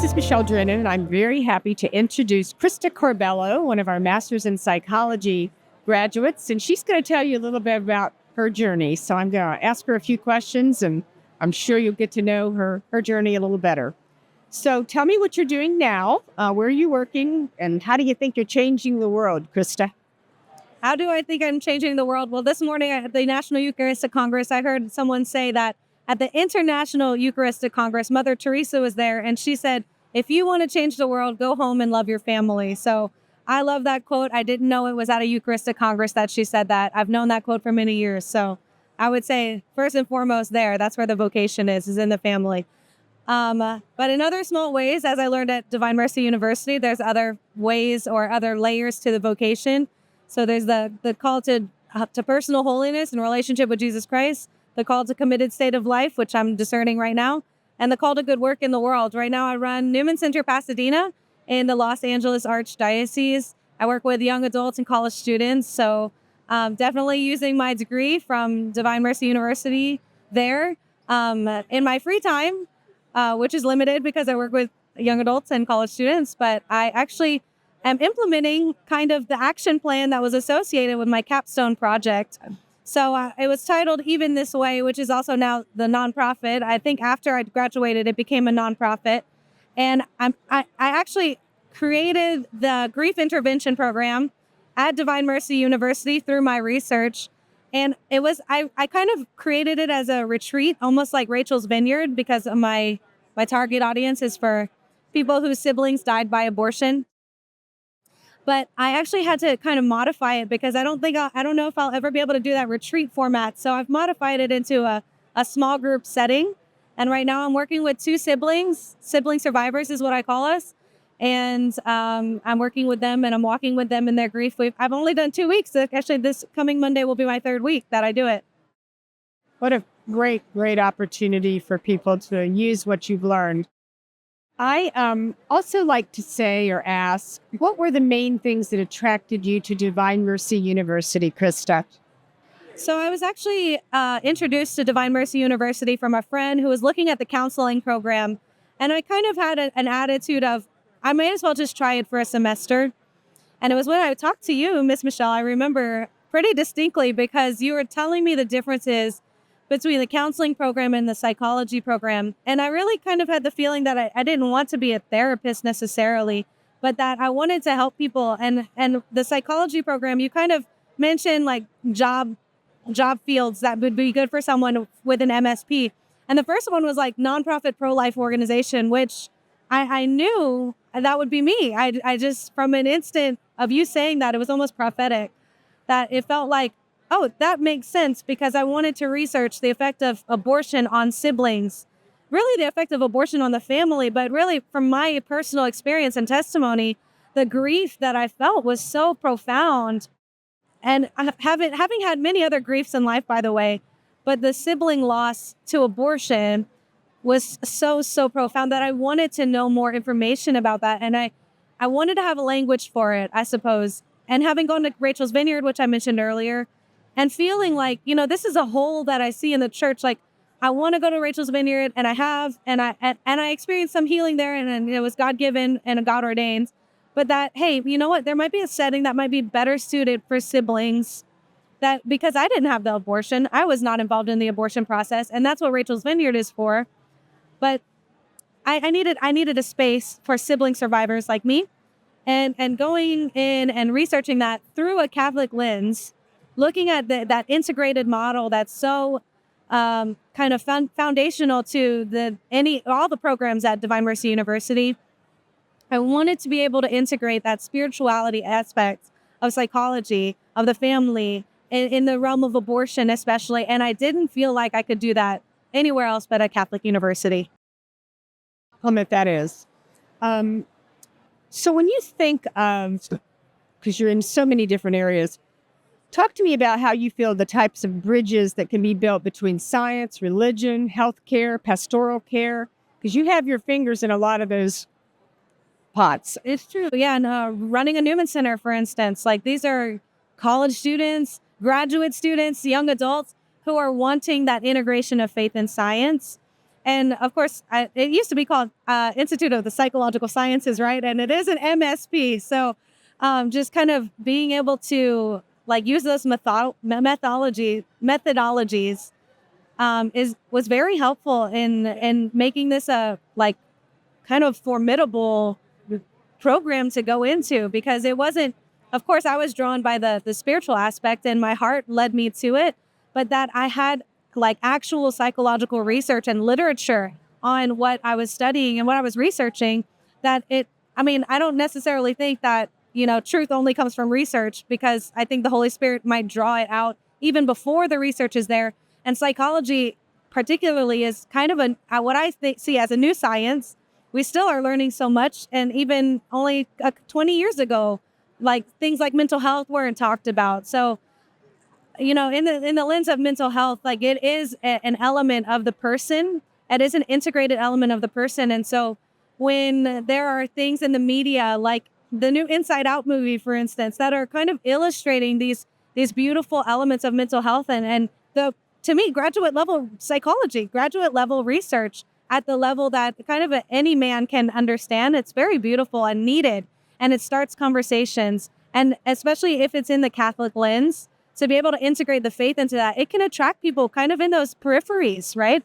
is Michele Drennen, and I'm very happy to introduce Krista Corbello, one of our Master's in Psychology graduates, and she's going to tell you a little bit about her journey. So I'm going to ask her a few questions, and I'm sure you'll get to know her journey a little better. So tell me what you're doing now, where are you working, and how do you think you're changing the world, Krista? How do I think I'm changing the world? Well, this morning at the National Eucharistic Congress, I heard someone say that at the International Eucharistic Congress, Mother Teresa was there, and she said, if you want to change the world, go home and love your family. So I love that quote. I didn't know it was at a Eucharistic Congress that she said that. I've known that quote for many years. So I would say, first and foremost that's where the vocation is in the family. But in other small ways, as I learned at Divine Mercy University, there's other ways or other layers to the vocation. So there's the call to personal holiness and relationship with Jesus Christ, the call to committed state of life, which I'm discerning right now, and the call to good work in the world. Right now, I run Newman Center Pasadena in the Los Angeles Archdiocese. I work with young adults and college students. So definitely using my degree from Divine Mercy University there in my free time, which is limited because I work with young adults and college students. But I actually am implementing kind of the action plan that was associated with my capstone project. So it was titled Even This Way, which is also now the nonprofit. I think after I graduated, it became a nonprofit. And I actually created the grief intervention program at Divine Mercy University through my research. And it was, I kind of created it as a retreat, almost like Rachel's Vineyard, because of my target audience is for people whose siblings died by abortion. But I actually had to kind of modify it because I don't know if I'll ever be able to do that retreat format. So I've modified it into a small group setting. And right now I'm working with two sibling survivors is what I call us. And I'm working with them and I'm walking with them in their grief. I've only done 2 weeks. Actually, this coming Monday will be my third week that I do it. What a great opportunity for people to use what you've learned. I also like to say or ask, what were the main things that attracted you to Divine Mercy University, Krista? So I was actually introduced to Divine Mercy University from a friend who was looking at the counseling program. And I kind of had an attitude of, I may as well just try it for a semester. And it was when I talked to you, Miss Michele, I remember pretty distinctly because you were telling me the differences between the counseling program and the psychology program. And I really kind of had the feeling that I didn't want to be a therapist necessarily, but that I wanted to help people. And the psychology program, you kind of mentioned like job fields that would be good for someone with an MSP. And the first one was like nonprofit pro-life organization, which I knew that would be me. I just, from an instant of you saying that, it was almost prophetic, that it felt like, oh, that makes sense because I wanted to research the effect of abortion on siblings, really the effect of abortion on the family, but really from my personal experience and testimony, the grief that I felt was so profound. And having had many other griefs in life, by the way, but the sibling loss to abortion was so profound that I wanted to know more information about that. And I wanted to have a language for it, I suppose. And having gone to Rachel's Vineyard, which I mentioned earlier, and feeling like, this is a hole that I see in the church. Like, I want to go to Rachel's Vineyard, and I have, and I experienced some healing there, and it was God-given and God-ordained. But that, hey, you know what? There might be a setting that might be better suited for siblings. That because I didn't have the abortion, I was not involved in the abortion process, and that's what Rachel's Vineyard is for. But I needed a space for sibling survivors like me, and going in and researching that through a Catholic lens. Looking at that integrated model that's so kind of foundational to all the programs at Divine Mercy University, I wanted to be able to integrate that spirituality aspect of psychology, of the family, in the realm of abortion especially, and I didn't feel like I could do that anywhere else but at Catholic University. Compliment that is. So when you think of, because you're in so many different areas, talk to me about how you feel the types of bridges that can be built between science, religion, healthcare, pastoral care, because you have your fingers in a lot of those pots. It's true. Yeah. And running a Newman Center, for instance, like these are college students, graduate students, young adults who are wanting that integration of faith and science. And of course, it used to be called Institute of the Psychological Sciences, right? And it is an MSP. So just kind of being able to like use those methodologies was very helpful in making this a like kind of formidable program to go into, because it wasn't, of course, I was drawn by the spiritual aspect and my heart led me to it, but that I had like actual psychological research and literature on what I was studying and what I was researching. I mean, I don't necessarily think that, truth only comes from research, because I think the Holy Spirit might draw it out even before the research is there. And psychology, particularly, is kind of what I see as a new science. We still are learning so much. And even only 20 years ago, like things like mental health weren't talked about. So, in the lens of mental health, like it is an element of the person. It is an integrated element of the person. And so when there are things in the media, like the new Inside Out movie, for instance, that are kind of illustrating these beautiful elements of mental health and to me, graduate level psychology, graduate level research at the level that kind of any man can understand. It's very beautiful and needed. And it starts conversations. And especially if it's in the Catholic lens, to be able to integrate the faith into that, it can attract people kind of in those peripheries, right?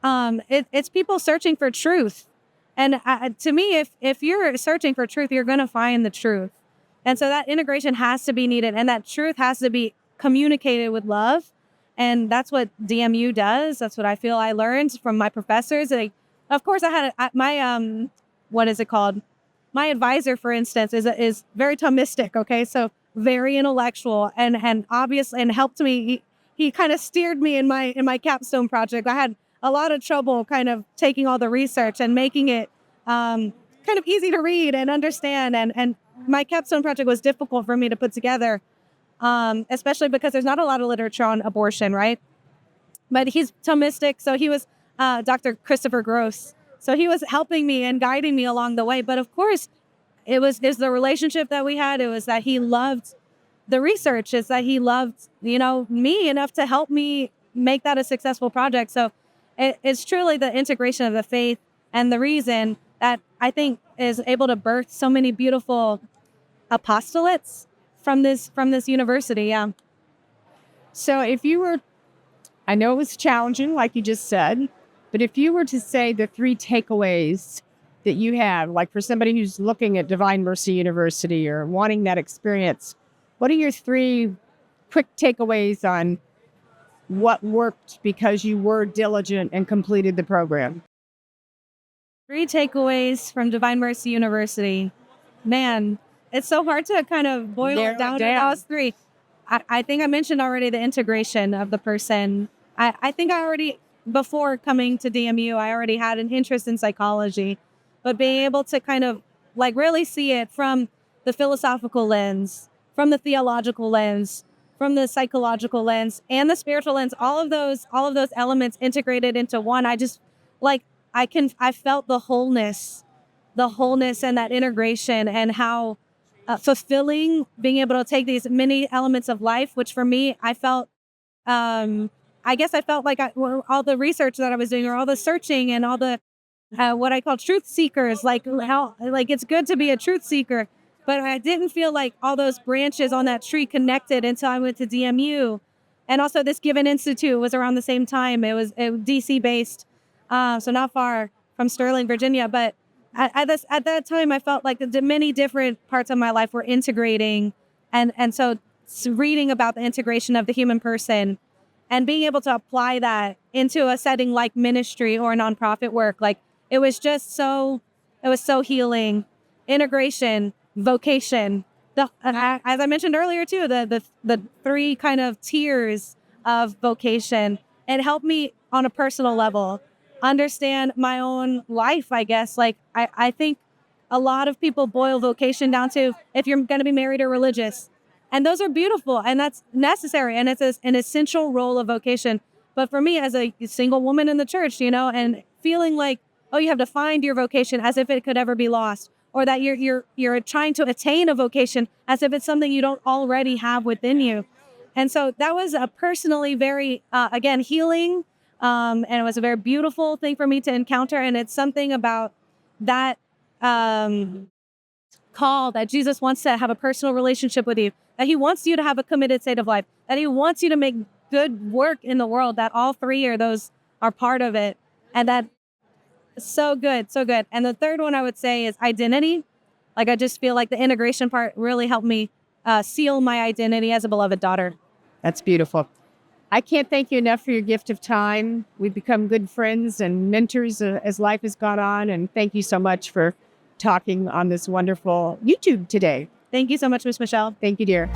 It's people searching for truth. And to me, if you're searching for truth, you're going to find the truth. And so that integration has to be needed, and that truth has to be communicated with love. And that's what DMU does. That's what I feel I learned from my professors. Of course, I had my what is it called? My advisor, for instance, is very Thomistic. Okay, so very intellectual and obvious, and helped me. He kind of steered me in my capstone project. I had a lot of trouble kind of taking all the research and making it kind of easy to read and understand. And my capstone project was difficult for me to put together. Especially because there's not a lot of literature on abortion, right? But he's Thomistic, so he was Dr. Christopher Gross. So he was helping me and guiding me along the way. But of course, is the relationship that we had. It was that he loved the research. It's that he loved, me enough to help me make that a successful project. So it's truly the integration of the faith and the reason that I think is able to birth so many beautiful apostolates from this university. Yeah. So if you were, I know it was challenging, like you just said, but if you were to say the 3 takeaways that you have, like for somebody who's looking at Divine Mercy University or wanting that experience, what are your 3 quick takeaways on what worked because you were diligent and completed the program? 3 takeaways from Divine Mercy University. Man, it's so hard to kind of boil it down to those 3. I think I mentioned already the integration of the person. I think before coming to DMU, I already had an interest in psychology, but being able to kind of like really see it from the philosophical lens, from the theological lens, from the psychological lens, and the spiritual lens, all of those elements integrated into one. I just I felt the wholeness and that integration, and how fulfilling being able to take these many elements of life, which for me, I felt, I guess I felt like all the research that I was doing, or all the searching and all the, what I call truth seekers, like it's good to be a truth seeker, but I didn't feel like all those branches on that tree connected until I went to DMU. And also this Given Institute was around the same time. It was DC based, so not far from Sterling, Virginia, but at that time, I felt like the many different parts of my life were integrating. And so reading about the integration of the human person and being able to apply that into a setting like ministry or nonprofit work, like it was so healing. Integration, vocation, as I mentioned earlier too, the 3 kind of tiers of vocation. It helped me on a personal level understand my own life, I guess. Like, I think a lot of people boil vocation down to if you're going to be married or religious. And those are beautiful, and that's necessary, and it's an essential role of vocation. But for me, as a single woman in the church, and feeling like, oh, you have to find your vocation as if it could ever be lost, or that you're trying to attain a vocation as if it's something you don't already have within you. And so that was a personally very, again, healing, And it was a very beautiful thing for me to encounter. And it's something about that call that Jesus wants to have a personal relationship with you, that he wants you to have a committed state of life, that he wants you to make good work in the world, that all three of those are part of it. And that so good, so good. And the third one I would say is identity. Like, I just feel like the integration part really helped me seal my identity as a beloved daughter. That's beautiful. I can't thank you enough for your gift of time. We've become good friends and mentors as life has gone on. And thank you so much for talking on this wonderful YouTube today. Thank you so much, Miss Michelle. Thank you, dear.